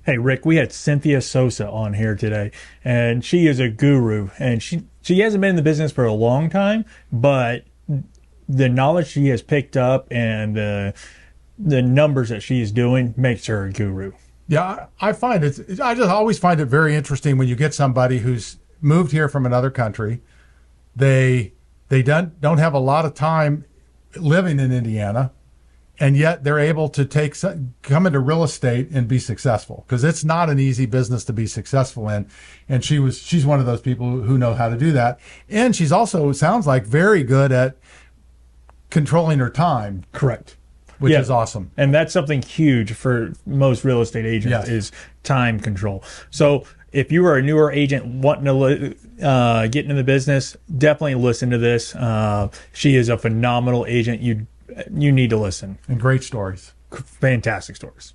Hey, Rick, we had Cynthia Sosa on here today, and she is a guru, and she hasn't been in the business for a long time, but the knowledge she has picked up and the numbers that she is doing makes her a guru. Yeah, I just always find it very interesting when you get somebody who's moved here from another country. They don't have a lot of time living in Indiana, and yet they're able to come into real estate and be successful, because it's not an easy business to be successful in. And she's one of those people who know how to do that. And she's also, it sounds like, very good at controlling her time. Correct. Which is awesome. And that's something huge for most real estate agents is time control. So if you are a newer agent wanting to get into the business, definitely listen to this. She is a phenomenal agent. You need to listen. And great stories. Fantastic stories.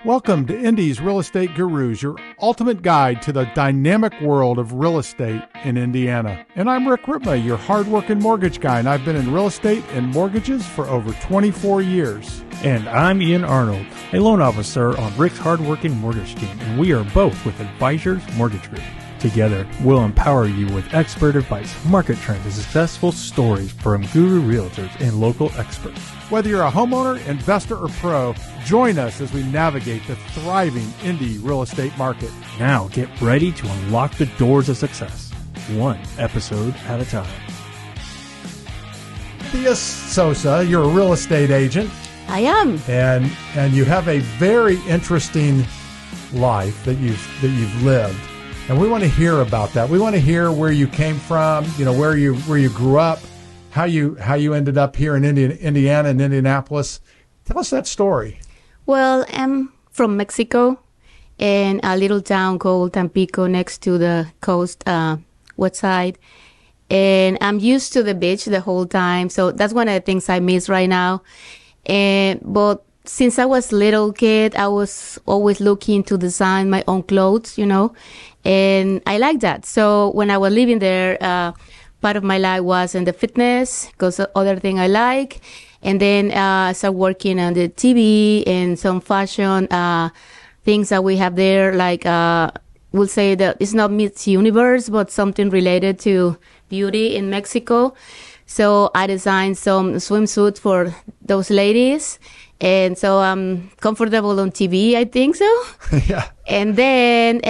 Welcome to Indy's Real Estate Gurus, your ultimate guide to the dynamic world of real estate in Indiana. And I'm Rick Ripma, your hardworking mortgage guy, and I've been in real estate and mortgages for over 24 years. And I'm Ian Arnold, a loan officer on Rick's hardworking mortgage team, and we are both with Advisors Mortgage Group. Together, we'll empower you with expert advice, market trends, and successful stories from guru realtors and local experts. Whether you're a homeowner, investor, or pro, join us as we navigate the thriving Indy real estate market. Now get ready to unlock the doors of success, one episode at a time. Cynthia Sosa, you're a real estate agent. I am. And you have a very interesting life that you've lived. And we want to hear about that. We want to hear where you came from, where you grew up, how you ended up here in Indiana and Indianapolis. Tell us that story. Well, I'm from Mexico, in a little town called Tampico, next to the coast, west side. And I'm used to the beach the whole time, so that's one of the things I miss right now. But since I was a little kid, I was always looking to design my own clothes, and I like that. So when I was living there, part of my life was in the fitness, because the other thing I like. And then I started working on the TV and some fashion things that we have there, like we'll say that it's not Miss Universe, but something related to beauty in Mexico. So I designed some swimsuits for those ladies. And so I'm comfortable on TV, I think so. Yeah. And then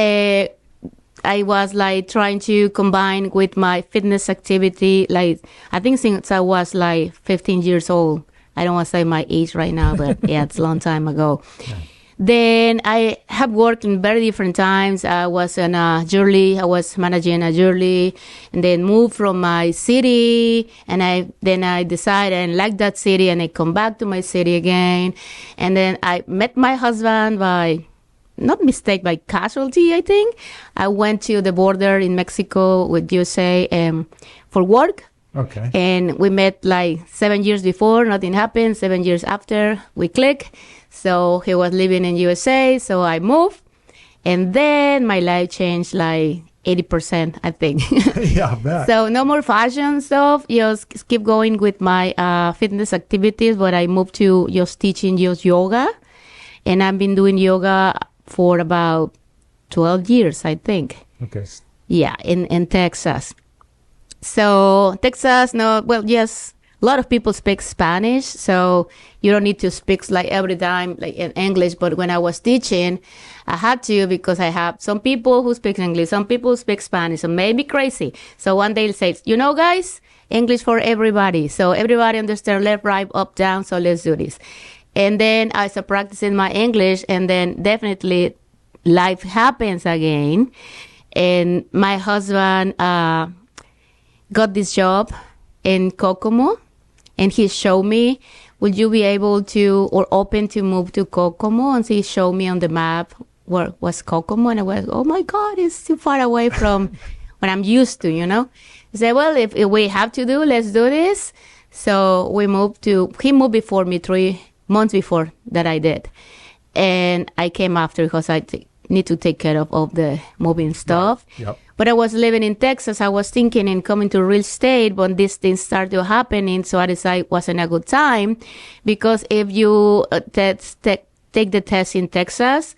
I was like trying to combine with my fitness activity, like I think since I was like 15 years old. I don't want to say my age right now, but yeah, it's a long time ago. Yeah. Then I have worked in very different times. I was in a jewelry. I was managing a jewelry, and then moved from my city. And I decided I like that city, and I come back to my city again. And then I met my husband by casualty, I think. I went to the border in Mexico with USA for work. Okay. And we met like 7 years before. Nothing happened. 7 years after, we clicked. So he was living in USA, so I moved. And then my life changed like 80%, I think. Yeah, I bet. So no more fashion stuff. Just keep going with my fitness activities. But I moved to just teaching just yoga. And I've been doing yoga for about 12 years, I think. Okay. Yeah, in Texas. So Texas, yes, a lot of people speak Spanish, so you don't need to speak like every time like in English. But when I was teaching, I had to, because I have some people who speak English, some people who speak Spanish, so maybe crazy. So one day they say, guys, English for everybody. So everybody understand left, right, up, down. So let's do this. And then I started practicing my English, and then definitely life happens again. And my husband got this job in Kokomo, and he showed me, would you be able to or open to move to Kokomo? And so he showed me on the map where was Kokomo, and I was, oh my God, it's too far away from what I'm used to, He said, well, if we have to let's do this. So he moved before me, 3 months before that I did. And I came after because I need to take care of all the moving stuff. Right. Yep. But I was living in Texas. I was thinking in coming to real estate, but these things started happening. So I decided it wasn't a good time, because if you take the test in Texas,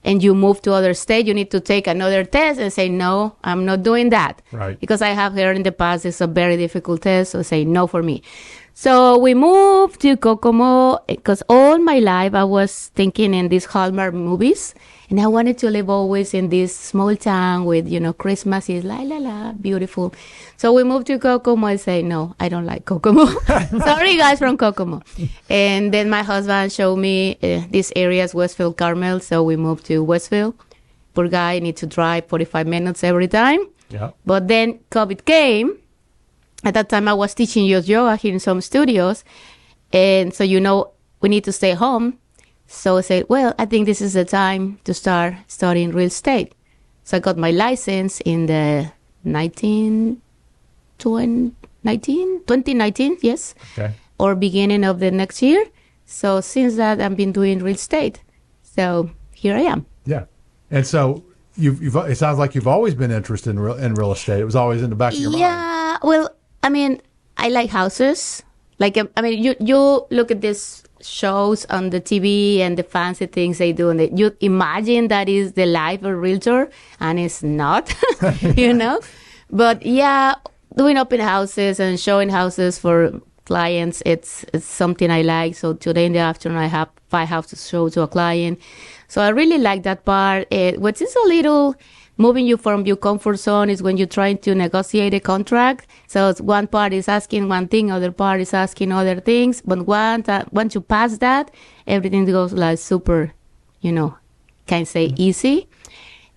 and you move to other state, you need to take another test and say, no, I'm not doing that. Right. Because I have heard in the past it's a very difficult test, so say no for me. So we moved to Kokomo because all my life I was thinking in these Hallmark movies, and I wanted to live always in this small town with, Christmas is la la la, beautiful. So we moved to Kokomo. I say, no, I don't like Kokomo. Sorry, guys from Kokomo. And then my husband showed me these areas, Westfield, Carmel. So we moved to Westfield. Poor guy, need to drive 45 minutes every time. Yeah. But then COVID came. At that time, I was teaching youth yoga here in some studios. And so, we need to stay home. So I said, well, I think this is the time to start studying real estate. So I got my license in the 2019, yes. Okay. Or beginning of the next year. So since that, I've been doing real estate. So here I am. Yeah. And so it sounds like you've always been interested in real estate. It was always in the back of your mind. Yeah, well, I like houses. You look at these shows on the TV and the fancy things they do, and you imagine that is the life of a realtor, and it's not, But yeah, doing open houses and showing houses for clients, it's something I like. So today in the afternoon, I have 5 houses to show to a client. So I really like that part. What is a little moving you from your comfort zone is when you're trying to negotiate a contract. So one part is asking one thing, other part is asking other things. But once you pass that, everything goes like super, can say easy.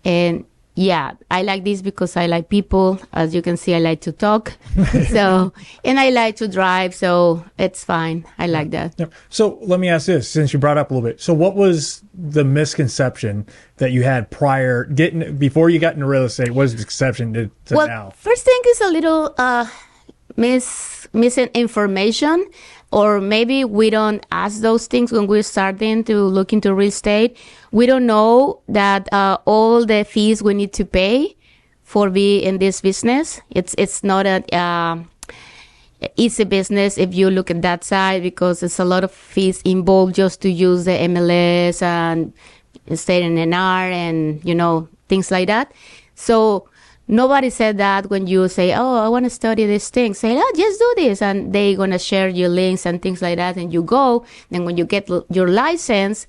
And yeah, I like this because I like people. As you can see, I like to talk. And I like to drive. So it's fine. I like that. Yeah. So let me ask this, since you brought up a little bit. So what was the misconception that you had before you got into real estate? What was the exception to now? First thing is a little missing information, or maybe we don't ask those things when we're starting to look into real estate. We don't know that all the fees we need to pay for being in this business. It's not a easy business if you look at that side, because there's a lot of fees involved just to use the MLS and state NR and things like that. So nobody said that when you say, oh, I want to study this thing. Say, oh, just do this. And they're going to share your links and things like that. And you go. Then when you get your license,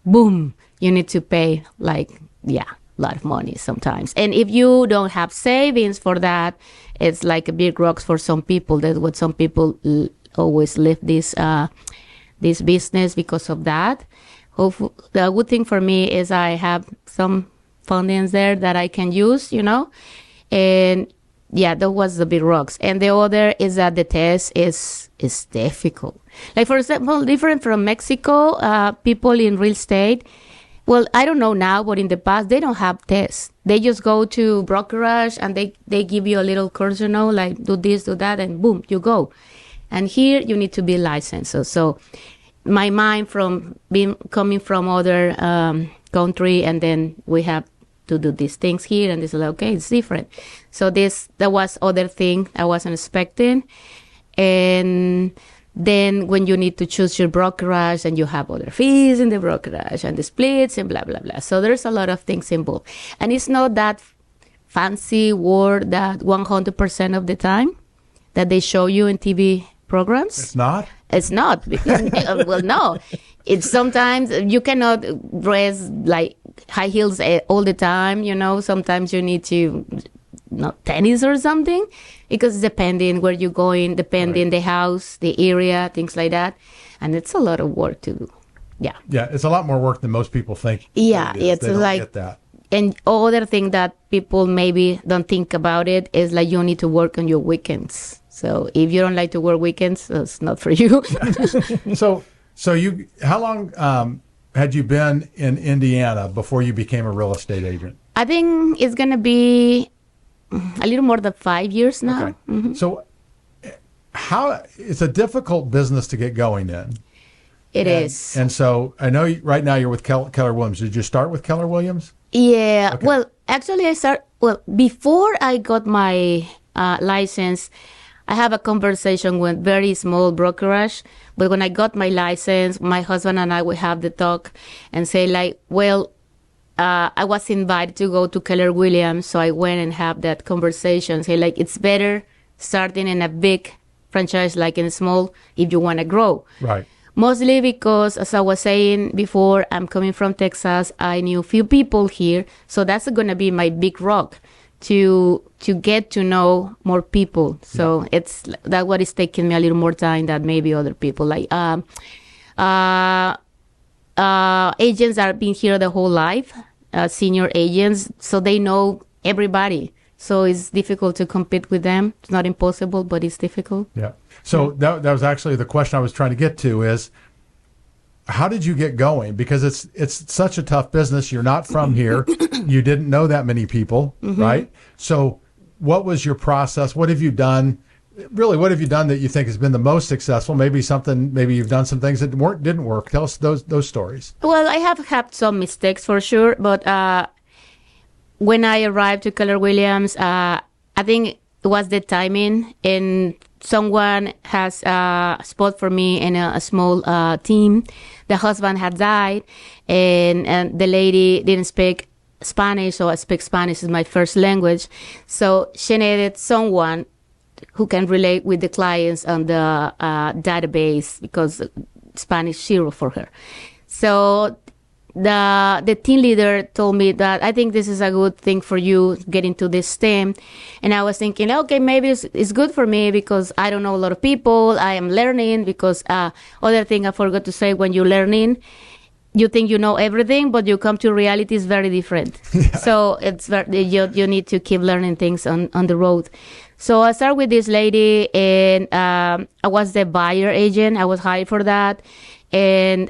boom, you need to pay a lot of money sometimes. And if you don't have savings for that, it's like a big rocks for some people. That's what some people always leave this business because of that. The good thing for me is I have some fundings there that I can use, and yeah, that was the big rocks. And the other is that the test is difficult. Like, for example, different from Mexico, people in real estate, well, I don't know now, but in the past, they don't have tests. They just go to brokerage and they give you a little course, like do this, do that, and boom, you go. And here you need to be licensed. So my mind from coming from other country, and then we have to do these things here, and it's like, okay, it's different. So that was other thing I wasn't expecting. And then when you need to choose your brokerage, and you have other fees in the brokerage and the splits and blah, blah, blah. So there's a lot of things involved. And it's not that fancy word that 100% of the time that they show you in TV programs. It's not? It's not. Because, well, no. It's sometimes you cannot dress like high heels all the time, Sometimes you need to, tennis or something, because depending where you're going, depending the house, the area, things like that. And it's a lot of work to do. Yeah. Yeah, it's a lot more work than most people think. Yeah, it's they don't like get that. And other thing that people maybe don't think about it is like you need to work on your weekends. So if you don't like to work weekends, it's not for you. So you, how long had you been in Indiana before you became a real estate agent? I think it's going to be a little more than 5 years now. Okay. Mm-hmm. So it's a difficult business to get going in. It is. And so I know right now you're with Keller Williams. Did you start with Keller Williams? Yeah. Okay. Well, actually, before I got my license, I have a conversation with very small brokerage. But when I got my license, my husband and I would have the talk and say like, well, I was invited to go to Keller Williams, so I went and have that conversation. Say like it's better starting in a big franchise like in a small if you want to grow. Right. Mostly because, as I was saying before, I'm coming from Texas. I knew few people here, so that's going to be my big rock to get to know more people. So it's that what is taking me a little more time than maybe other people. Like agents are been here the whole life, senior agents, so they know everybody. So it's difficult to compete with them. It's not impossible, but it's difficult. Yeah. So that was actually the question I was trying to get to is, how did you get going? Because it's such a tough business. You're not from here. You didn't know that many people, right? So what was your process? What have you done? Really, what have you done that you think has been the most successful? Maybe you've done some things that didn't work. Tell us those stories. Well, I have had some mistakes for sure, but when I arrived to Keller Williams, I think it was the timing, and someone has a spot for me in a small team. The husband had died, and the lady didn't speak Spanish, so I speak Spanish as my first language. So she needed someone who can relate with the clients on the database because Spanish zero for her. So the team leader told me that I think this is a good thing for you, get into this team. And I was thinking, okay, maybe it's good for me because I don't know a lot of people. I am learning because other thing I forgot to say, when you're learning, you think you know everything, but you come to reality is very different. So it's you need to keep learning things on the road. So I started with this lady, and I was the buyer agent. I was hired for that. And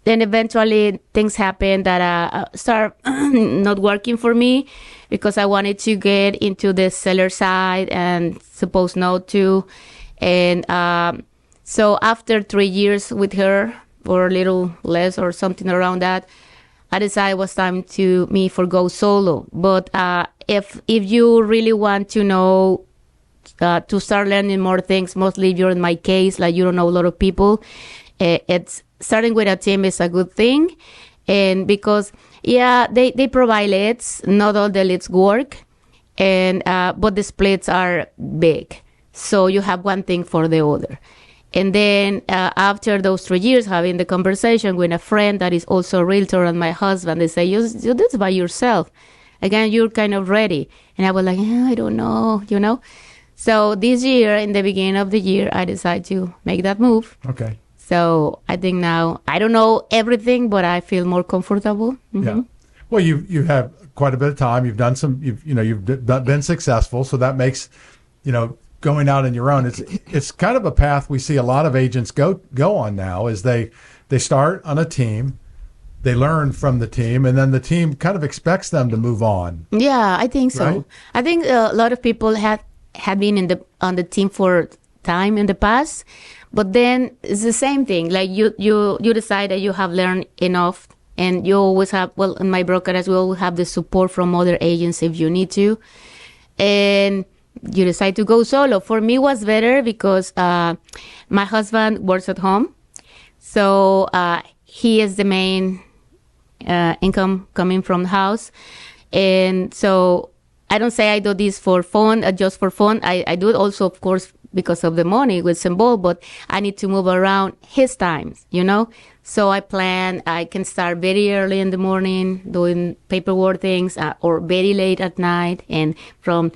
then eventually things happened that start not working for me because I wanted to get into the seller side and supposed not to. And so after 3 years with her, or a little less or something around that, I decided it was time for go solo. But if you really want to know, to start learning more things, mostly if you're in my case, like you don't know a lot of people, it's starting with a team is a good thing. And because, they provide leads, not all the leads work, and but the splits are big. So you have one thing for the other. And then after those 3 years, having the conversation with a friend that is also a realtor and my husband, they say, you do this by yourself. Again, you're kind of ready. And I was like, I don't know, So this year, in the beginning of the year, I decided to make that move. Okay. So I think now, I don't know everything, but I feel more comfortable. Mm-hmm. Yeah. Well, you have quite a bit of time. You've done you've been successful. So that makes, going out on your own, it's kind of a path we see a lot of agents go on now. Is they start on a team, they learn from the team, and then the team kind of expects them to move on. Yeah, I think so. Right? I think a lot of people have been on the team for time in the past, but then it's the same thing. Like you decide that you have learned enough, and you always have, in my brokerage, we always have the support from other agents if you need to, and you decide to go solo. For me, it was better because my husband works at home. So he is the main income coming from the house. And so I don't say I do this for fun, just for fun. I do it also, of course, because of the money with involved, but I need to move around his times, So I plan, I can start very early in the morning doing paperwork things or very late at night. And from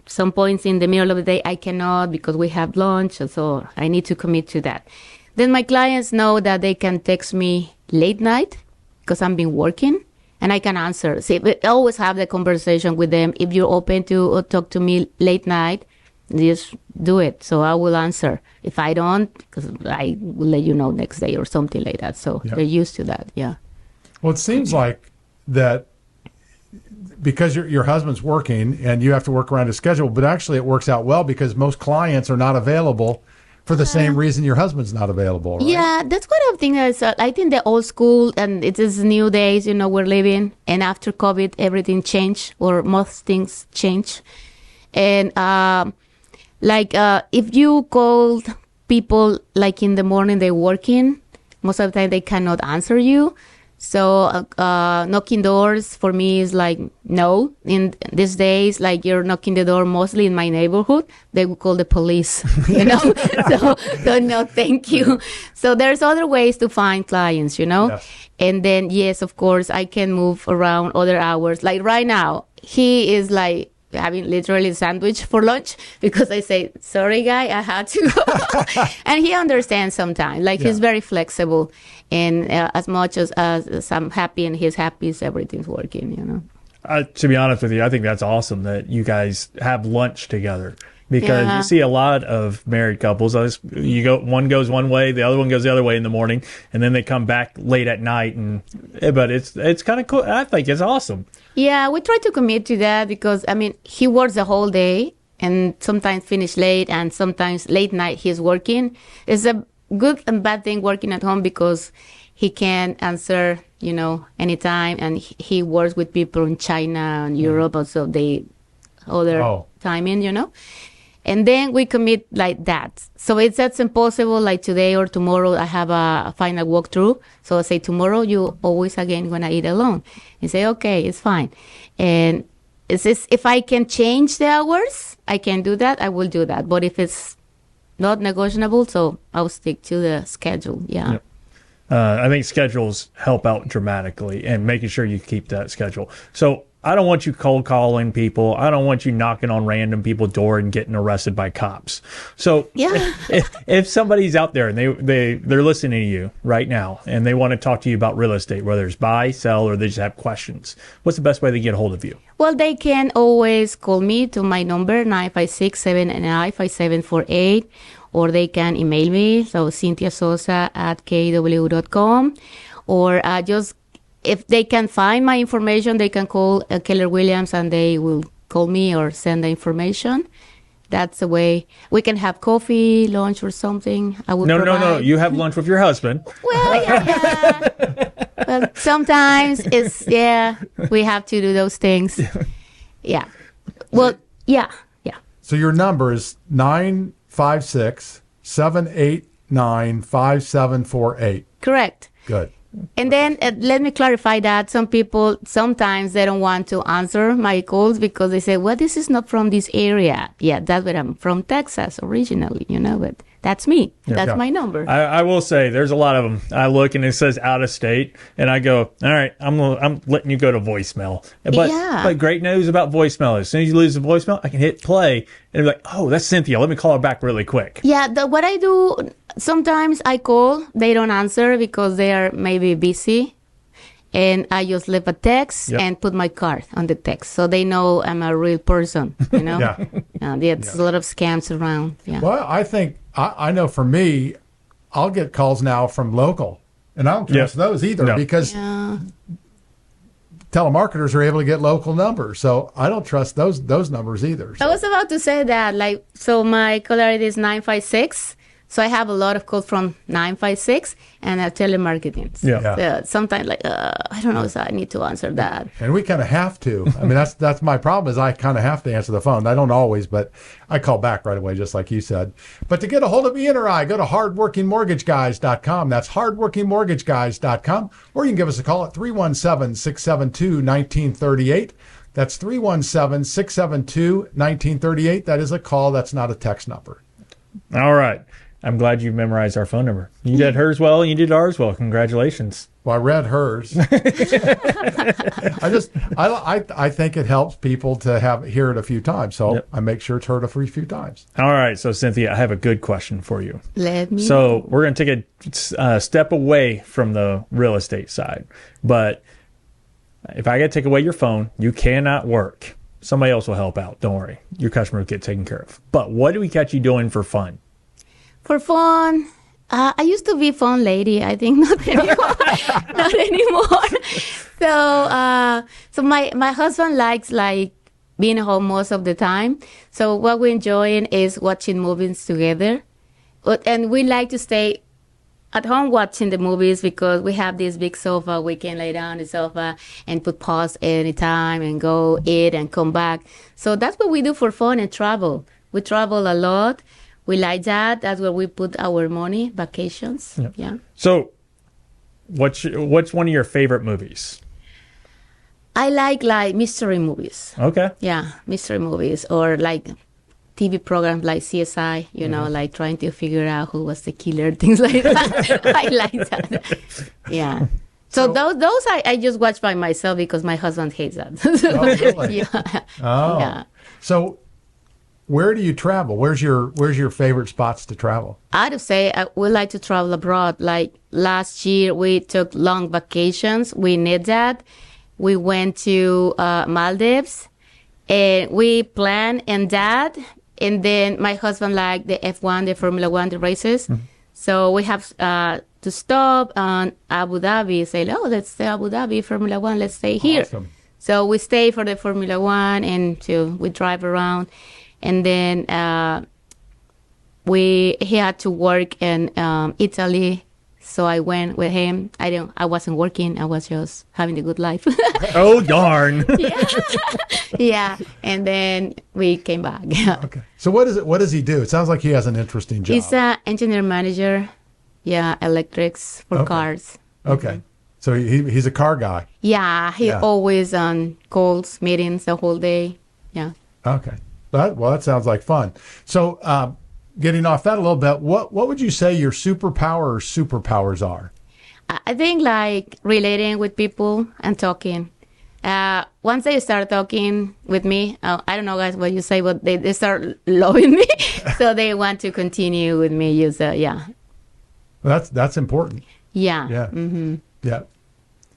some points in the middle of the day, I cannot because we have lunch, so I need to commit to that. Then my clients know that they can text me late night because I've been working, and I can answer. See, I always have the conversation with them. If you're open to talk to me late night, just do it. So I will answer. If I don't, because I will let you know next day or something like that. So they're used to that, yeah. Well, it seems like that because your husband's working and you have to work around his schedule, but actually it works out well because most clients are not available for the same reason your husband's not available, right? Yeah, that's what I think. I think the old school, and it is new days, we're living, and after COVID, everything changed, or most things change. And if you called people like in the morning, they're working, most of the time they cannot answer you. So knocking doors for me is like, no. In these days, like you're knocking the door mostly in my neighborhood, they would call the police, you know? so no, thank you. So there's other ways to find clients, you know? Yes. And then, yes, of course, I can move around other hours. Like right now, he is like having literally a sandwich for lunch because I say, sorry, guy, I had to go. And he understands sometimes. Like he's very flexible. And as much as I'm happy and he's happy, so everything's working, you know. To be honest with you, I think that's awesome that you guys have lunch together. Because you see a lot of married couples, one goes one way, the other one goes the other way in the morning, and then they come back late at night. But it's kind of cool. I think it's awesome. Yeah, we try to commit to that because, I mean, he works the whole day and sometimes finish late and sometimes late night he's working. It's a good and bad thing working at home because he can answer, you know, anytime. And he works with people in China and Europe, also other timing, you know. And then we commit like that. So that's impossible. Like today or tomorrow, I have a final walkthrough. So I say, tomorrow, you always again going to eat alone. You say, okay, it's fine. And if I can change the hours, I can do that. I will do that. But if it's not negotiable, so I'll stick to the schedule. Yeah. Yep. I think schedules help out dramatically and making sure you keep that schedule. So I don't want you cold calling people. I don't want you knocking on random people's door and getting arrested by cops. So if somebody's out there and they're listening to you right now and they want to talk to you about real estate, whether it's buy, sell, or they just have questions, what's the best way to get a hold of you? Well, they can always call me to my number, 956-799-5748, or they can email me, so Cynthia Sosa at kw.com, or just if they can find my information, they can call Keller Williams and they will call me or send the information. That's the way. We can have coffee, lunch, or something. I will provide. No. You have lunch with your husband. Well, yeah. Well, sometimes we have to do those things. Yeah. Well, yeah. So your number is 956-789-5748. Correct. Good. And then let me clarify that some people, sometimes they don't want to answer my calls because they say, well, this is not from this area. Yeah, that's where I'm from, Texas originally, you know, but that's me. That's my number. I will say there's a lot of them. I look and it says out of state and I go, all right, I'm letting you go to voicemail. But great news about voicemail. As soon as you lose the voicemail, I can hit play and be like, oh, that's Cynthia. Let me call her back really quick. Yeah, what I do, sometimes I call, they don't answer because they are maybe busy. And I just leave a text and put my card on the text. So they know I'm a real person, you know? There's a lot of scams around. Yeah. Well, I think, I know for me, I'll get calls now from local. And I don't trust those either because telemarketers are able to get local numbers. So I don't trust those numbers either. So. I was about to say that. So my caller ID is 956. So I have a lot of calls from 956 and telemarketing. So sometimes I don't know, so I need to answer that. And we kind of have to. I mean, that's my problem is I kind of have to answer the phone. I don't always, but I call back right away, just like you said. But to get a hold of me or I, go to hardworkingmortgageguys.com. That's hardworkingmortgageguys.com. Or you can give us a call at 317-672-1938. That's 317-672-1938. That is a call. That's not a text number. All right. I'm glad you memorized our phone number. You did hers well, and you did ours well. Congratulations. Well, I read hers. I think it helps people to hear it a few times, so I make sure it's heard a few times. All right, so Cynthia, I have a good question for you. Let me know. know. We're going to take a step away from the real estate side, but if I got to take away your phone, you cannot work. Somebody else will help out. Don't worry. Your customer will get taken care of. But what do we catch you doing for fun? For fun, I used to be a fun lady. I think not anymore. Not anymore. So my husband likes being home most of the time. So what we're enjoying is watching movies together, and we like to stay at home watching the movies because we have this big sofa. We can lay down on the sofa and put pause anytime and go eat and come back. So that's what we do for fun and travel. We travel a lot. We like that. That's where we put our money, vacations. Yeah. So what's one of your favorite movies? I like mystery movies. Okay. Yeah, mystery movies or like TV programs like CSI, you know, like trying to figure out who was the killer, things like that. I like that. Yeah. So those I just watch by myself because my husband hates that. Oh, really? Yeah. Oh. Yeah. So where do you travel? Where's your favorite spots to travel? I'd say I would like to travel abroad. Like last year, we took long vacations. We need that. We went to Maldives, and we planned and that. And then my husband liked the F1, the Formula One, the races. Mm-hmm. So we have to stop on Abu Dhabi. Say, oh, let's stay Abu Dhabi, Formula One. Let's stay here. Awesome. So we stay for the Formula One, and we drive around. And then he had to work in Italy. So I went with him. I wasn't working. I was just having a good life. Oh, darn. Yeah. Yeah. And then we came back. Okay. So what does he do? It sounds like he has an interesting job. He's an engineer manager. Yeah. Electrics for cars. Okay. So he's a car guy. Yeah. He always on calls, meetings the whole day. Yeah. Okay. That sounds like fun. So, getting off that a little bit, what would you say your superpower or superpowers are? I think like relating with people and talking. Once they start talking with me, I don't know guys what you say, but they start loving me, so they want to continue with me. Yeah. That's important. Yeah. Yeah. Mm-hmm. Yeah.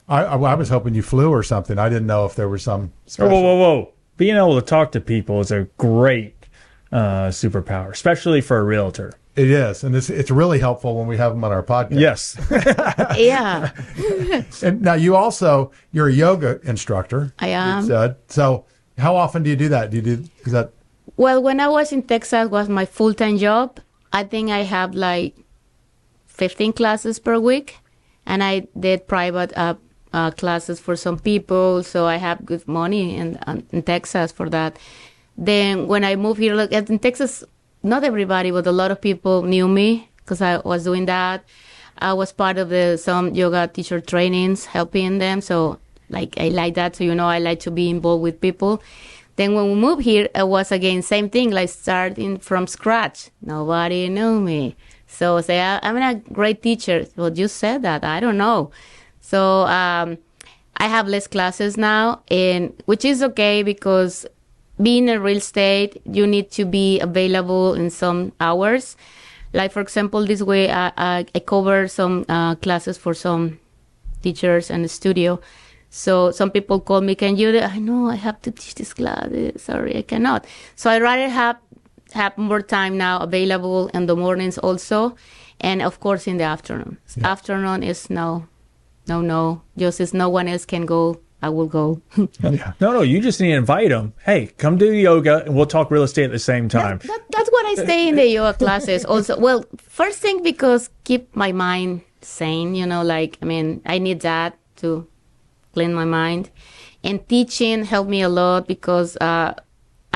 I was hoping you flew or something. I didn't know if there was some special. Whoa. Being able to talk to people is a great superpower, especially for a realtor. It is, and it's really helpful when we have them on our podcast. Yes. Yeah. And now you're a yoga instructor. I am. So how often do you do that? Is that? Well, when I was in Texas, was my full-time job. I think I have like 15 classes per week, and I did private classes for some people. So I have good money in Texas for that. Then when I moved here, in Texas, not everybody, but a lot of people knew me because I was doing that. I was part of some yoga teacher trainings, helping them. So I like that. So, I like to be involved with people. Then when we moved here, it was again, same thing, like starting from scratch. Nobody knew me. So say, I'm a great teacher. Well, you said that. I don't know. So I have less classes now, which is okay because being in real estate, you need to be available in some hours. Like, for example, this way, I cover some classes for some teachers in the studio. So some people call me, can you? I know I have to teach this class. Sorry, I cannot. So I rather have more time now available in the mornings also. And, of course, in the afternoon. Yeah. Afternoon is no. Just as no one else can go, I will go. Yeah. No, you just need to invite them. Hey, come do yoga and we'll talk real estate at the same time. That's what I stay in the yoga classes also. Well, first thing, because keep my mind sane, I need that to clean my mind. And teaching helped me a lot because I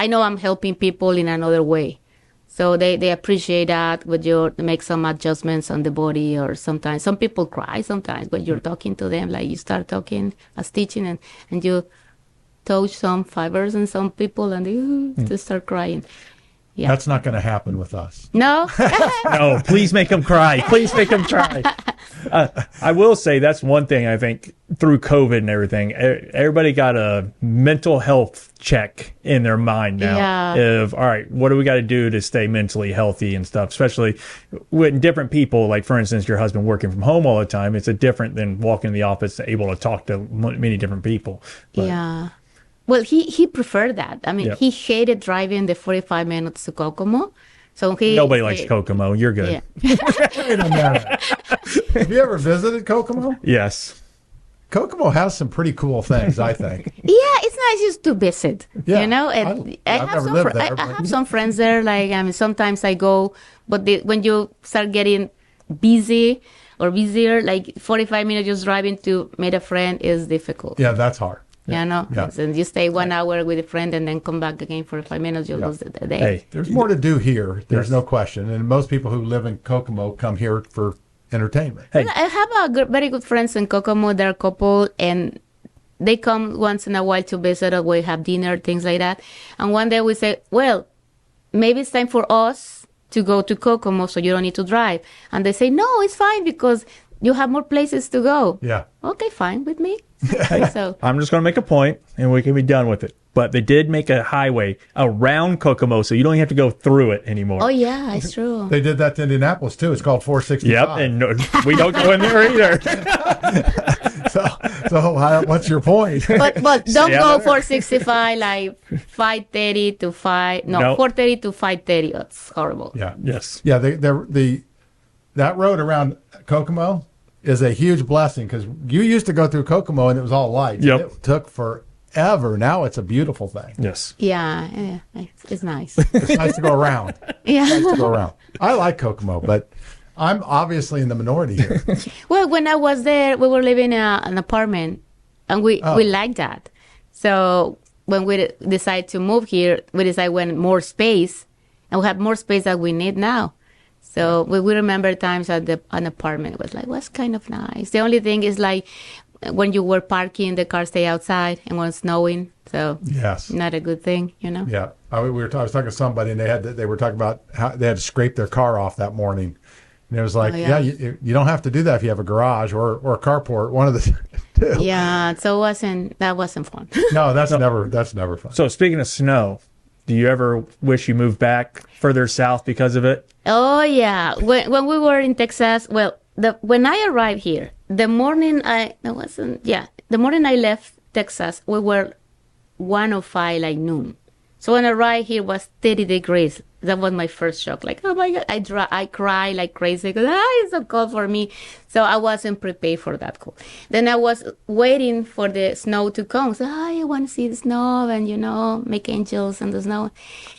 know I'm helping people in another way. So they appreciate that when you make some adjustments on the body, or sometimes some people cry sometimes when you're talking to them, like you start talking as teaching and you touch some fibers in some people and they start crying. Yeah. That's not going to happen with us. No? No, please make them cry. Please make them cry. I will say that's one thing I think through COVID and everything, everybody got a mental health check in their mind now of, all right, what do we got to do to stay mentally healthy and stuff, especially with different people. Like, for instance, your husband working from home all the time. It's different than walking in the office, able to talk to many different people. But, yeah. Well, he preferred that. He hated driving the 45 minutes to Kokomo. So nobody likes Kokomo. You're good. Yeah. Wait a minute. Have you ever visited Kokomo? Yes. Kokomo has some pretty cool things, I think. Yeah, it's nice just to visit. Yeah, I have some friends there. Sometimes I go, but when you start getting busy or busier, 45 minutes just driving to meet a friend is difficult. Yeah, that's hard. Yeah. And you stay 1 hour with a friend and then come back again for 5 minutes, you lose the day. Hey, there's more to do here. There's no question. And most people who live in Kokomo come here for entertainment. Hey. Well, I have very good friends in Kokomo. They're a couple, and they come once in a while to visit, or we have dinner, things like that. And one day we say, well, maybe it's time for us to go to Kokomo so you don't need to drive. And they say, no, it's fine because you have more places to go. Yeah. Okay, fine with me. So I'm just going to make a point, and we can be done with it. But they did make a highway around Kokomo, so you don't even have to go through it anymore. oh yeah, it's true. They did that to Indianapolis, too. It's called 465. Yep, and we don't go in there either. So what's your point? But don't Yeah, go there. 465 like 5:30 to 5. No, No. 4:30 to 5:30. That's horrible. Yeah. Yes. Yeah, that road around Kokomo is a huge blessing because you used to go through Kokomo and it was all lights. Yep. It took forever. Now it's a beautiful thing. Yes. Yeah, it's nice. It's nice to go around. Yeah. To go around. I like Kokomo, but I'm obviously in the minority here. Well, when I was there, we were living in an apartment, and we liked that. So when we decided to move here, we decided we wanted more space, and we have more space than we need now. So we remember times at an apartment was like, was kind of nice. The only thing is like when you were parking, the car stay outside, and when it's snowing, so Yes. not a good thing, you know. Yeah. I was talking to somebody and they were talking about how they had to scrape their car off that morning. And it was like, Oh, yeah. you don't have to do that if you have a garage or a carport. One of the two. Yeah, so that wasn't fun. No, that's never fun. So speaking of snow, do you ever wish you moved back further south because of it? Oh yeah, when we were in Texas, well, when I arrived here, the morning I left Texas, we were 105 like noon. So when I arrived here, it was 30 degrees. That was my first shock. Like, oh my God, I cried like crazy because it's so cold for me. So I wasn't prepared for that cold. Then I was waiting for the snow to come. So I want to see the snow and, make angels in the snow.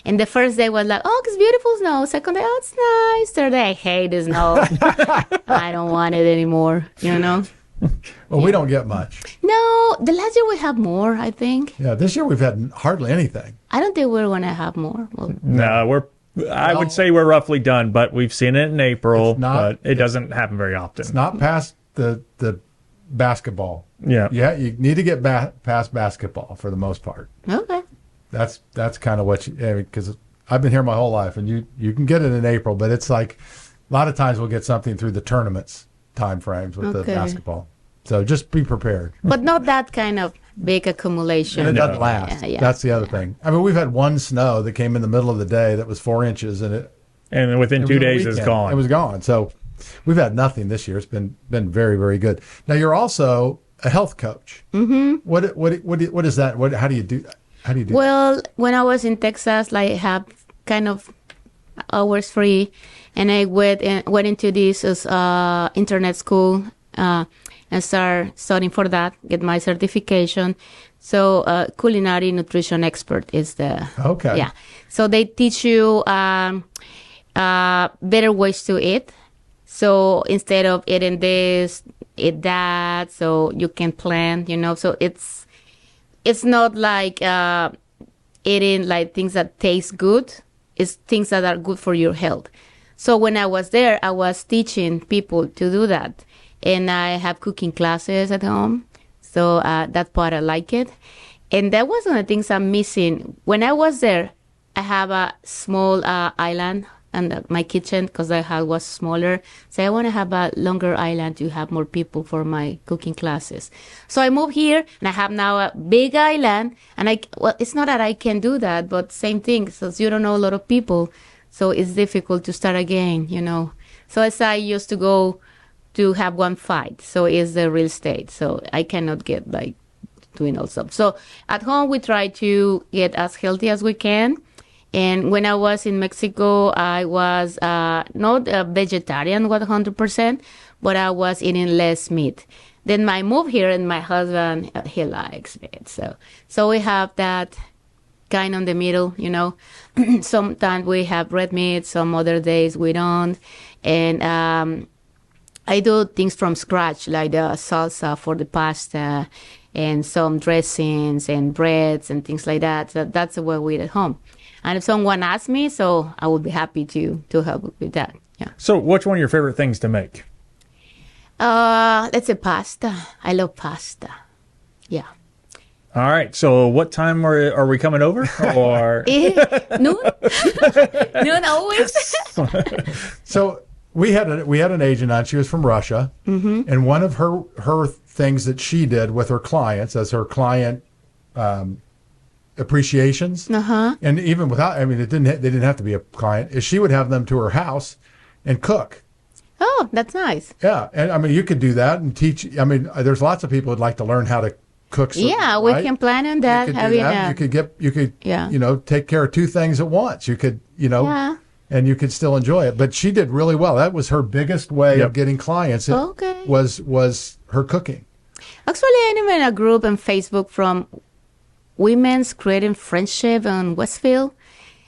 And the first day was like, oh, it's beautiful snow. Second day, oh, it's nice. Third day, I hate the snow. I don't want it anymore, Well, we don't get much. No, the last year we have more, I think. Yeah, this year we've had hardly anything. I don't think we're going to have more. Well, No, I would say we're roughly done, but we've seen it in April, but it doesn't happen very often. It's not past the basketball. Yeah. Yeah, you need to get past basketball for the most part. okay. That's kind of what because I've been here my whole life, and you can get it in April, but it's like a lot of times we'll get something through the tournaments time frames with the Okay. basketball. So just be prepared. But not that kind of big accumulation. And it doesn't last. Yeah. That's the other thing. I mean, we've had one snow that came in the middle of the day that was 4 inches, and And within 2 days, it's gone. It was gone. So we've had nothing this year. It's been very, very good. Now you're also a health coach. Mm-hmm. What is that? How do you do that? How do you do that? Well, when I was in Texas, like have kind of hours free, and I went into this internet school and start studying for that, get my certification. So culinary nutrition expert is the Okay. Yeah. So they teach you better ways to eat. So instead of eating this, eat that. So you can plan. So it's not like eating like things that taste good. It's things that are good for your health. So when I was there, I was teaching people to do that. And I have cooking classes at home. So that part, I like it. And that was one of the things I'm missing. When I was there, I have a small island and my kitchen because the house was smaller. So I want to have a longer island to have more people for my cooking classes. So I moved here and I have now a big island. And it's not that I can do that, but same thing. So you don't know a lot of people. So it's difficult to start again, So as I used to go to have one fight. So it's the real estate. So I cannot get like doing all stuff. So at home, we try to get as healthy as we can. And when I was in Mexico, I was not a vegetarian 100%, but I was eating less meat. Then I moved here and my husband, he likes meat. So we have that kind of the middle, Sometimes we have red meat, some other days we don't. And I do things from scratch, like the salsa for the pasta and some dressings and breads and things like that. So that's the way we eat at home. And if someone asks me, so I would be happy to help with that. Yeah. So what's one of your favorite things to make? Let's say pasta. I love pasta. Yeah. All right. So what time are we coming over? Or Noon? Noon always? So we had an agent on. She was from Russia, and one of her things that she did with her clients as her client appreciations, and even without, I mean, they didn't have to be a client. Is she would have them to her house and cook. Oh, that's nice. Yeah, and I mean, you could do that and teach. I mean, there's lots of people who'd like to learn how to cook. Yeah, we can plan on that. You could do that. You could Yeah. take care of two things at once. You could, and you could still enjoy it. But she did really well. That was her biggest way of getting clients. Okay. Was her cooking. Actually, I'm in a group on Facebook from Women's Creating Friendship in Westfield.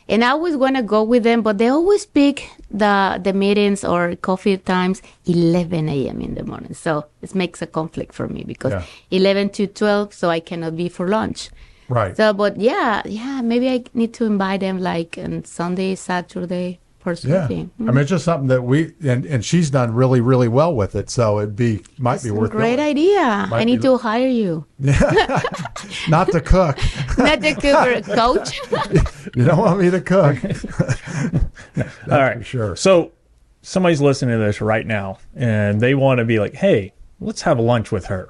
And I always want to go with them, but they always pick the meetings or coffee times 11 a.m. in the morning. So it makes a conflict for me because 11 to 12, so I cannot be for lunch. Right. So, but yeah, maybe I need to invite them like on Sunday, Saturday for something. I mean, it's just something that and she's done really, really well with it. So might be worth it. Great idea. I need to hire you. Not to cook. Not to cook or coach. You don't want me to cook. All right. For sure. So somebody's listening to this right now and they want to be like, hey, let's have lunch with her.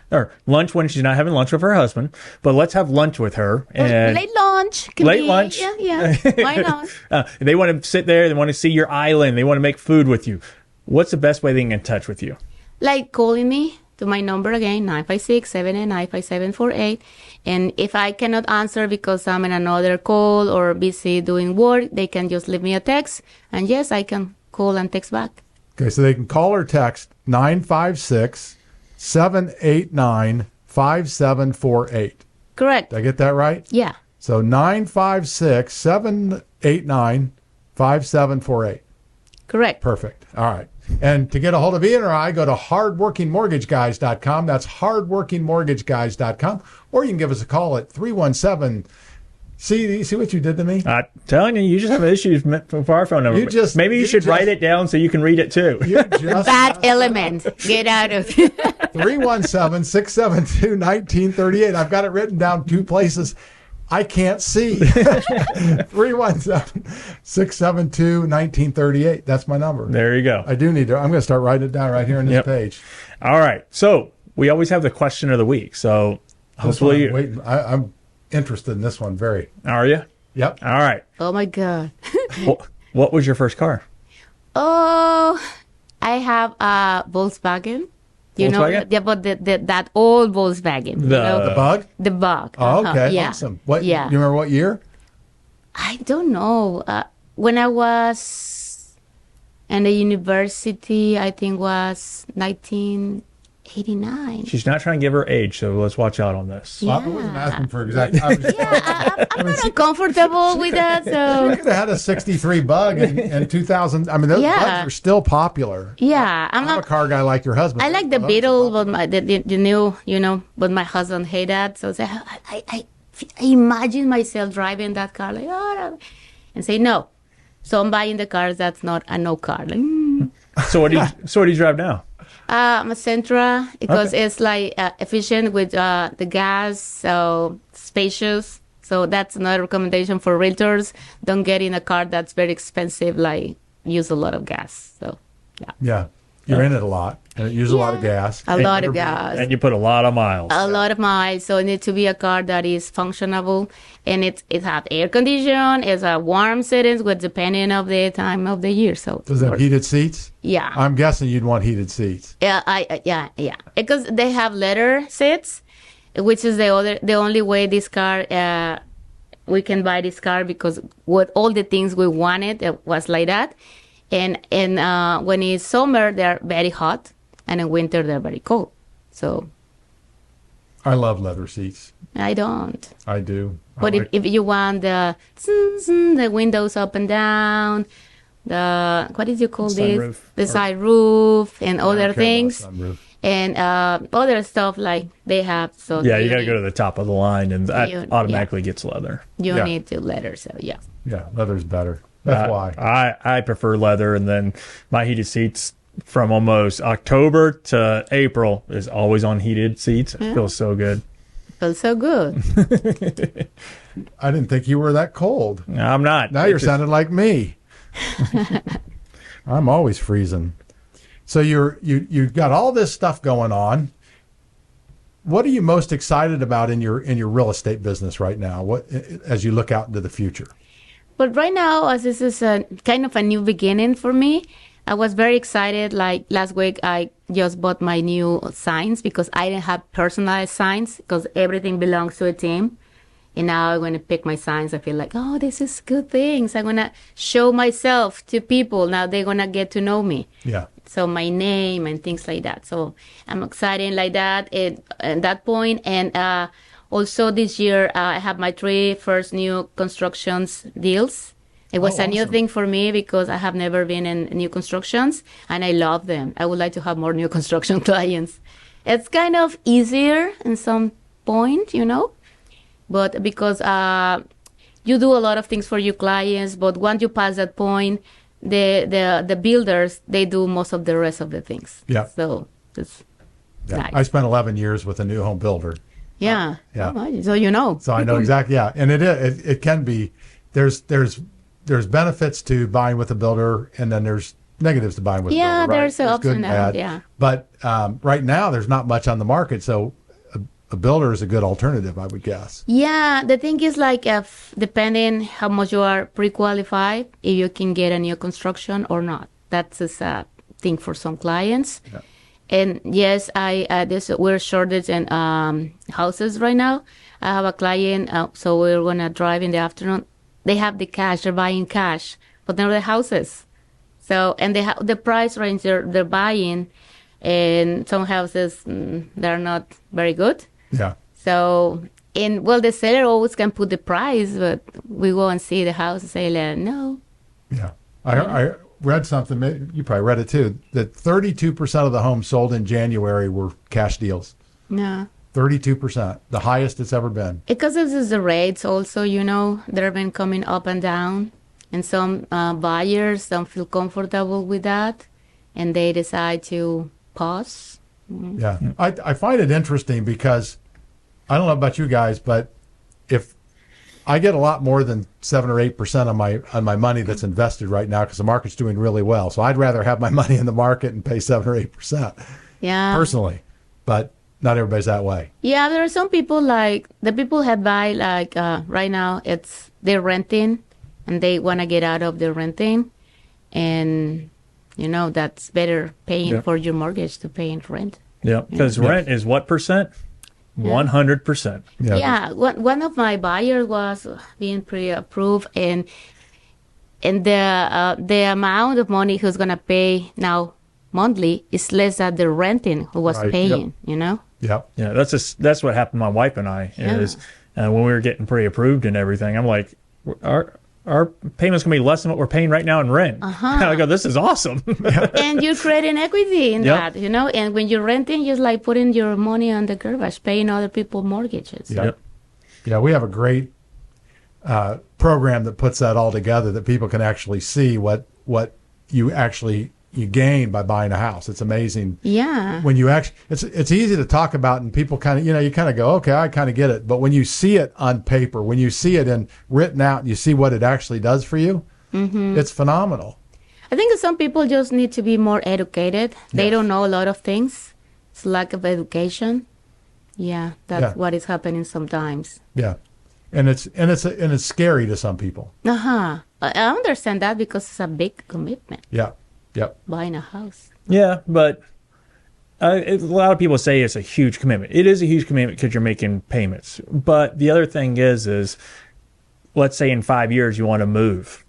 Or lunch when she's not having lunch with her husband, but let's have lunch with her. And late lunch. Lunch. Yeah. Why not? They want to sit there. They want to see your island. They want to make food with you. What's the best way they can get in touch with you? Like calling me to my number again, 956-789-5748. And if I cannot answer because I'm in another call or busy doing work, they can just leave me a text. And yes, I can call and text back. Okay, so they can call or text 956-789-5748. Correct. Did I get that right? Yeah. So 956-789-5748. Correct. Perfect. All right. And to get a hold of Ian or I, go to hardworkingmortgageguys.com. That's hardworkingmortgageguys.com. Or you can give us a call at 317. See what you did to me? I'm telling you, you just have issues for our phone number. Maybe you should write it down so you can read it too. Bad element. Get out of it. 317-672-1938. I've got it written down two places I can't see. 317-672-1938. That's my number. There you go. I do need to. I'm going to start writing it down right here on this page. All right. So we always have the question of the week. So hopefully, I'm interested in this one very. Are you? Yep. All right. Oh my God. What was your first car? Oh, I have a Volkswagen. You Volkswagen? know, but that old Volkswagen. The Bug? The Bug. Oh, okay. Yeah. Awesome. What? Yeah. You remember what year? I don't know. When I was in the university, I think was 1989. She's not trying to give her age, so let's watch out on this. Well, I wasn't asking for exact. I'm not uncomfortable with that. So you could have had a '63 Bug in 2000. I mean, those Bugs are still popular. Yeah, I'm a car guy like your husband. I like the Beetle, but the new, but my husband hated that. So I imagine myself driving that car like, and say no. So I'm buying the cars that's not a no car. Like, So what do you drive now? a Sentra because it's like efficient with the gas, so spacious. So that's another recommendation for realtors. Don't get in a car that's very expensive, like use a lot of gas. So yeah, you're in it a lot, and it uses a lot of gas. A lot of gas. And you put a lot of miles. A lot of miles. So it needs to be a car that is functionable, and it has air condition. It's a warm settings, with depending of the time of the year. So does it have heated seats? Yeah. I'm guessing you'd want heated seats. Yeah. Because they have leather seats, which is the only way this car we can buy this car, because with all the things we wanted, it was like that. And when it's summer, they're very hot, and in winter they're very cold. So I love leather seats. I don't. I do. But if you want the windows up and down, the what did you call this? The side roof and other things, and other stuff like they have. So yeah, you got to go to the top of the line, and that automatically gets leather. You need to leather, so yeah. Yeah, leather's better. That's why I prefer leather, and then my heated seats from almost October to April is always on heated seats. It feels so good. Feels so good. I didn't think you were that cold. No, I'm not. Now you're sounding like me. I'm always freezing. So you've got all this stuff going on. What are you most excited about in your real estate business right now? What as you look out into the future? But right now, as this is a kind of a new beginning for me, I was very excited. Like last week, I just bought my new signs because I didn't have personalized signs because everything belongs to a team. And now I'm going to pick my signs. I feel like, oh, this is good things. I'm going to show myself to people. Now they're going to get to know me. Yeah. So my name and things like that. So I'm excited like that at that point. And also this year, I have my 3 first new constructions deals. It was a new thing for me because I have never been in new constructions, and I love them. I would like to have more new construction clients. It's kind of easier in some point, but because you do a lot of things for your clients, but once you pass that point, the builders, they do most of the rest of the things. Yeah. So it's nice. I spent 11 years with a new home builder. Yeah. Yeah. Oh, so you know. So I know exactly. Yeah, and it can be. There's benefits to buying with a builder, and then there's negatives to buying with a builder. Yeah, Right? there's ups good and downs. Yeah. But right now, there's not much on the market, so a builder is a good alternative, I would guess. Yeah, the thing is like if depending how much you are pre-qualified, if you can get a new construction or not. That's a sad thing for some clients. Yeah. And yes, we're shortage in houses right now. I have a client, so we're gonna drive in the afternoon. They have the cash, they're buying cash, but they're the houses. So, and they have the price range they're buying, and some houses they're not very good. Yeah. So, the seller always can put the price, but we go and see the house and say, no. Yeah. I read something, you probably read it too, that 32% of the homes sold in January were cash deals. No. 32%, the highest it's ever been. Because this is the rates also, they've been coming up and down. And some buyers don't feel comfortable with that, and they decide to pause. Mm-hmm. Yeah. I find it interesting because I don't know about you guys, but if I get a lot more than 7 or 8% on my money that's invested right now because the market's doing really well. So I'd rather have my money in the market and pay 7 or 8%. Yeah. Personally, but not everybody's that way. Yeah, there are some people like the people that buy right now. They're renting, and they want to get out of the renting, and that's better paying for your mortgage to paying rent. Yeah, because rent is what percent? 100%. Yeah, one of my buyers was being pre-approved, and the amount of money he's gonna pay now monthly is less than the renting who was paying. Yep. Yeah, that's what happened to my wife and I is when we were getting pre-approved and everything. I'm like, our payment's going to be less than what we're paying right now in rent. I go, this is awesome. And you're creating equity in that, and when you're renting, you're like putting your money on the garbage, paying other people's mortgages. Yep. Yeah, we have a great program that puts that all together, that people can actually see what you gain by buying a house. It's amazing. Yeah. When you actually, it's easy to talk about, and people kind of, you kind of go, okay, I kind of get it. But when you see it on paper, when you see it written out, and you see what it actually does for you, it's phenomenal. I think some people just need to be more educated. They don't know a lot of things. It's lack of education. Yeah, that's what is happening sometimes. Yeah, and it's scary to some people. I understand that because it's a big commitment. Yeah. Yep. Buying a house. Yeah, but a lot of people say it's a huge commitment. It is a huge commitment because you're making payments. But the other thing is let's say in 5 years you want to move.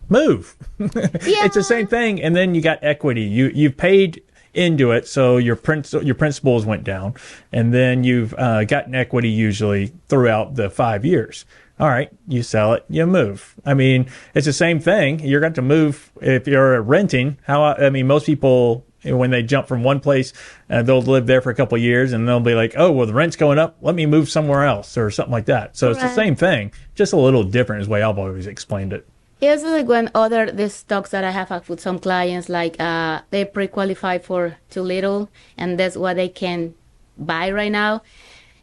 Move. It's the same thing. And then you got equity. You've paid into it, so your principals went down, and then you've gotten equity usually throughout the 5 years. All right, you sell it, you move. I mean, it's the same thing. You're going to move if you're renting. Most people, when they jump from one place, they'll live there for a couple of years, and they'll be like, oh, well, the rent's going up. Let me move somewhere else or something like that. So it's the same thing, just a little different is the way I've always explained it. It's like when other these talks that I have had with some clients, like they pre-qualify for too little, and that's what they can buy right now,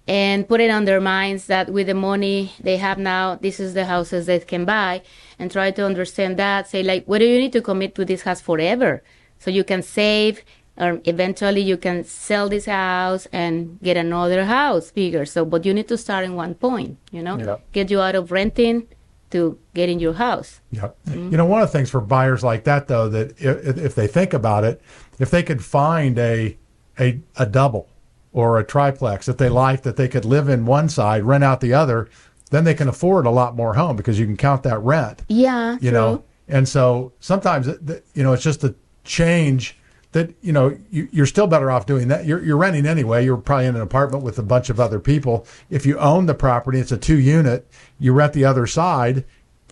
and put it on their minds that with the money they have now, this is the houses they can buy, and try to understand that. Say like, what do you need to commit to this house forever, so you can save, or eventually you can sell this house and get another house bigger. So, but you need to start in one point, get you out of renting to getting your house. Yeah. One of the things for buyers like that, though, that if they think about it, if they could find a double or a triplex that they like, that they could live in one side, rent out the other, then they can afford a lot more home because you can count that rent. Yeah, true. And so sometimes, it's just a change that, you're still better off doing that. You're renting anyway. You're probably in an apartment with a bunch of other people. If you own the property, it's a 2-unit, you rent the other side.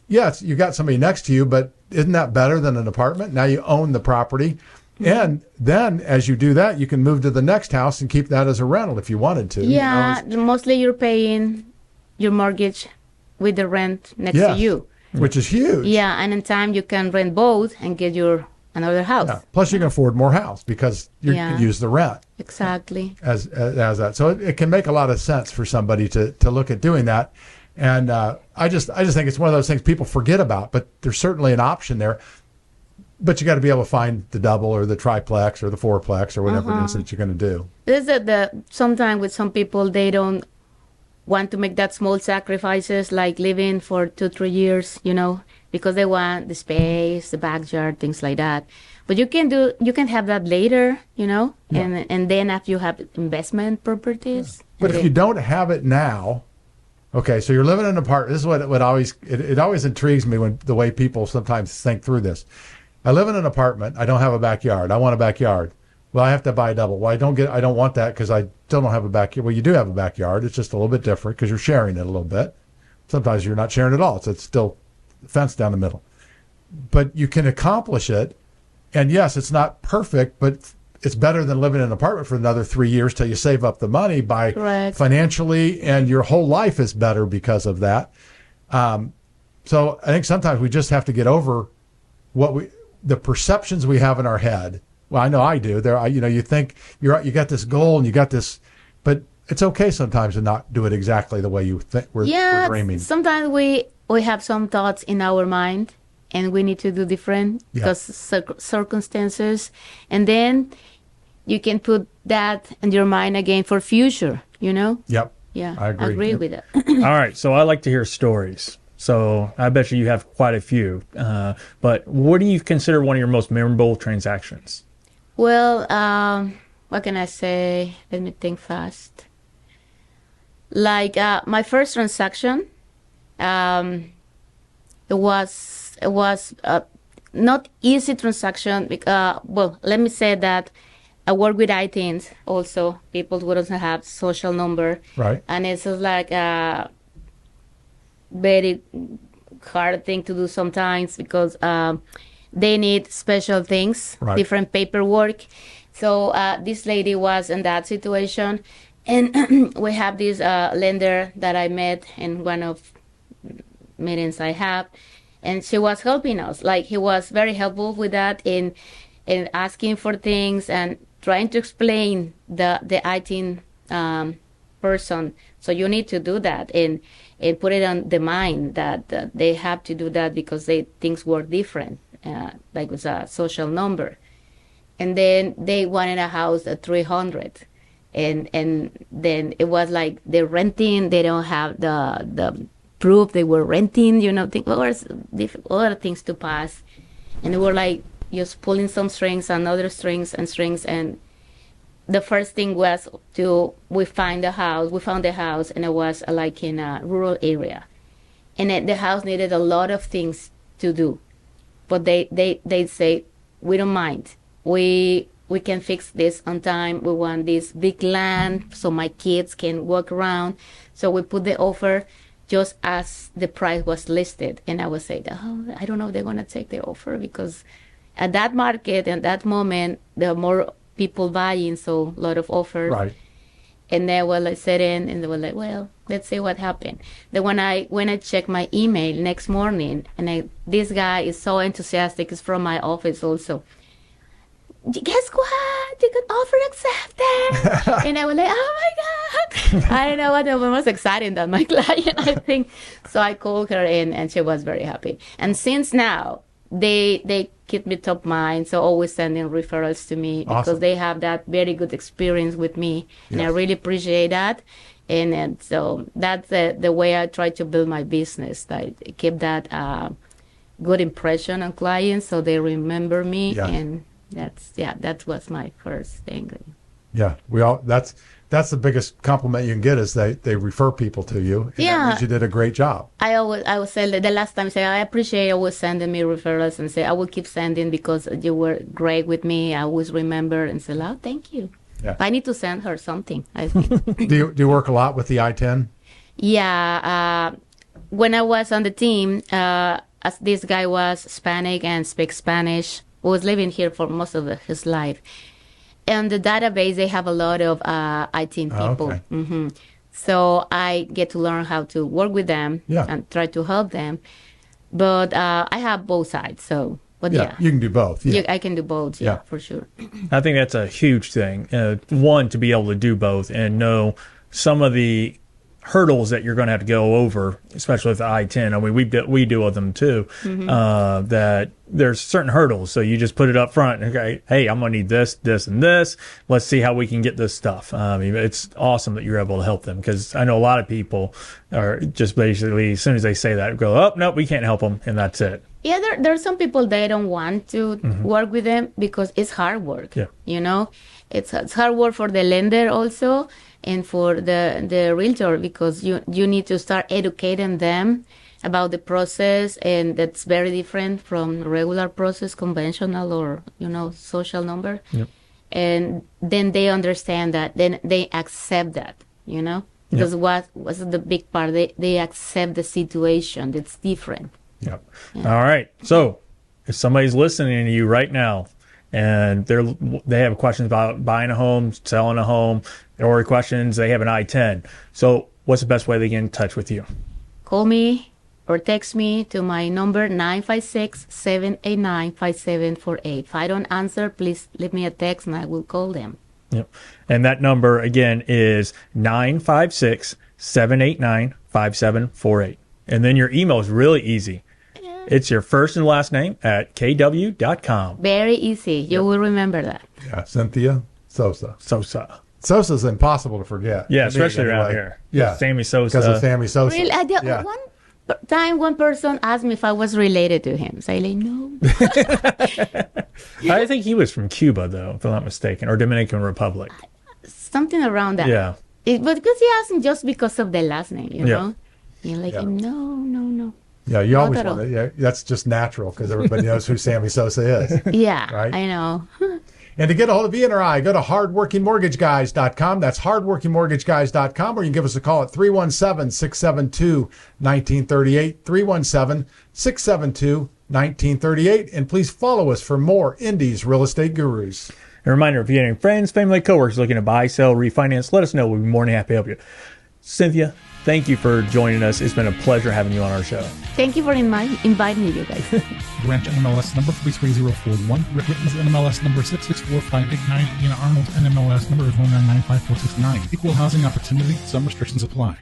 Yes, you got somebody next to you, but isn't that better than an apartment? Now you own the property. And then as you do that, you can move to the next house and keep that as a rental if you wanted to. Yeah, mostly you're paying your mortgage with the rent next to you. Which is huge. Yeah, and in time you can rent both and get another house. Yeah. Plus you can afford more house because you can use the rent. Exactly. As that. So it can make a lot of sense for somebody to look at doing that. And I just think it's one of those things people forget about, but there's certainly an option there. But you got to be able to find the double or the triplex or the fourplex or whatever it is that you're going to do. Sometimes with some people, they don't want to make that small sacrifices, like living for 2-3 years, because they want the space, the backyard, things like that. But you can have that later, and then after you have investment properties. But if you don't have it now, okay, so you're living in an apartment. This is what always intrigues me when the way people sometimes think through this. I live in an apartment. I don't have a backyard. I want a backyard. Well, I have to buy a double. Well, I don't want that because I still don't have a backyard. Well, you do have a backyard. It's just a little bit different because you're sharing it a little bit. Sometimes you're not sharing at all. So it's still fenced down the middle. But you can accomplish it. And yes, it's not perfect, but it's better than living in an apartment for another 3 years till you save up the money financially, and your whole life is better because of that. So I think sometimes we just have to get over the perceptions we have in our head. Well, I know I do. You think you got this goal and you got this, but it's okay sometimes to not do it exactly the way you think we're dreaming. Sometimes we have some thoughts in our mind and we need to do different because circumstances, and then you can put that in your mind again for future. Yep. Yeah, I agree with that. All right, so I like to hear stories. So I bet you have quite a few. But what do you consider one of your most memorable transactions? Well, what can I say? Let me think fast. Like my first transaction, it was not easy transaction. Well, let me say that I work with ITINs also, people who don't have social number. Right. And it's like very hard thing to do sometimes because they need special things, different paperwork. So this lady was in that situation, and we have this lender that I met in one of meetings I have, and she was helping us. Like, he was very helpful with that in asking for things and trying to explain the ITIN person. So you need to do that and put it on the mind that they have to do that because things were different, like with a social number. And then they wanted a house at 300. And then it was like they're renting, they don't have the proof they were renting, other things to pass. And they were like just pulling some strings and other strings. And the first thing was we found the house, and it was like in a rural area. And the house needed a lot of things to do. But they say, we don't mind. We can fix this on time. We want this big land so my kids can walk around. So we put the offer just as the price was listed. And I would say, I don't know if they're going to take the offer, because at that market and that moment, there are more people buying, so a lot of offers. Right. And then, well, I sat in, and they were like, well, let's see what happened. Then when I checked my email next morning, and this guy is so enthusiastic, he's from my office also. Guess what? You got offer accepted. And I was like, oh my God. I don't know what was most exciting than my client, I think. So I called her in, and she was very happy. And since now, they keep me top mind, so always sending referrals to me because they have that very good experience with me, and I really appreciate that. And so that's the way I try to build my business. I keep that good impression on clients, so they remember me, and that was my first thing. Yeah, that's the biggest compliment you can get is they refer people to you. And that means you did a great job. I would say the last time, I appreciate you always sending me referrals, and say I will keep sending because you were great with me. I always remember and say, oh, thank you. Yeah. I need to send her something, I think. Do you work a lot with the I-10? Yeah. When I was on the team, as this guy was Hispanic and speaks Spanish, was living here for most of his life. And the database, they have a lot of IT people. Okay. Mm-hmm. So I get to learn how to work with them and try to help them. But I have both sides. So, but you can do both. Yeah. I can do both. For sure. I think that's a huge thing. One, to be able to do both and know some of the hurdles that you're going to have to go over, especially with the I-10. I mean, we deal with them too. Mm-hmm. That there's certain hurdles, so you just put it up front. Okay, hey, I'm going to need this, this, and this. Let's see how we can get this stuff. I mean, it's awesome that you're able to help them because I know a lot of people are just basically as soon as they say that, go, oh no, we can't help them, and that's it. Yeah, there are some people they don't want to work with them because it's hard work. Yeah. You know, it's hard work for the lender also. And for the realtor, because you need to start educating them about the process, and that's very different from regular process, conventional or, social number. Yep. And then they understand that, then they accept that, because what was the big part? They accept the situation that's different. Yep. Yeah. All right. So if somebody's listening to you right now, and they have questions about buying a home, selling a home, or questions, they have an I-10. So what's the best way they get in touch with you? Call me or text me to my number 956-789-5748. If I don't answer, please leave me a text and I will call them. Yep. And that number again is 956-789-5748. And then your email is really easy. It's your first and last name at kw.com. Very easy. You will remember that. Yeah, Cynthia Sosa. Sosa's impossible to forget. Yeah, especially around here. Yeah. Sammy Sosa. Because of Sammy Sosa. Really, one time one person asked me if I was related to him. So I like, no. I think he was from Cuba, though, if I'm not mistaken, or Dominican Republic. Something around that. Yeah. But because he asked me just because of the last name, know? You're like, no. Yeah, you always want to. Yeah, that's just natural because everybody knows who Sammy Sosa is. Yeah, right? I know. And to get a hold of Ian or I, go to hardworkingmortgageguys.com. That's hardworkingmortgageguys.com, or you can give us a call at 317-672-1938, 317-672-1938. And please follow us for more Indy's Real Estate Gurus. A reminder, if you have any friends, family, coworkers looking to buy, sell, refinance, let us know. We'll be more than happy to help you. Cynthia, thank you for joining us. It's been a pleasure having you on our show. Thank you for inviting me, you guys. Branch NMLS number 33041. Ripma's NMLS number 664589. Arnold NMLS number is 1995469. Equal housing opportunity. Some restrictions apply.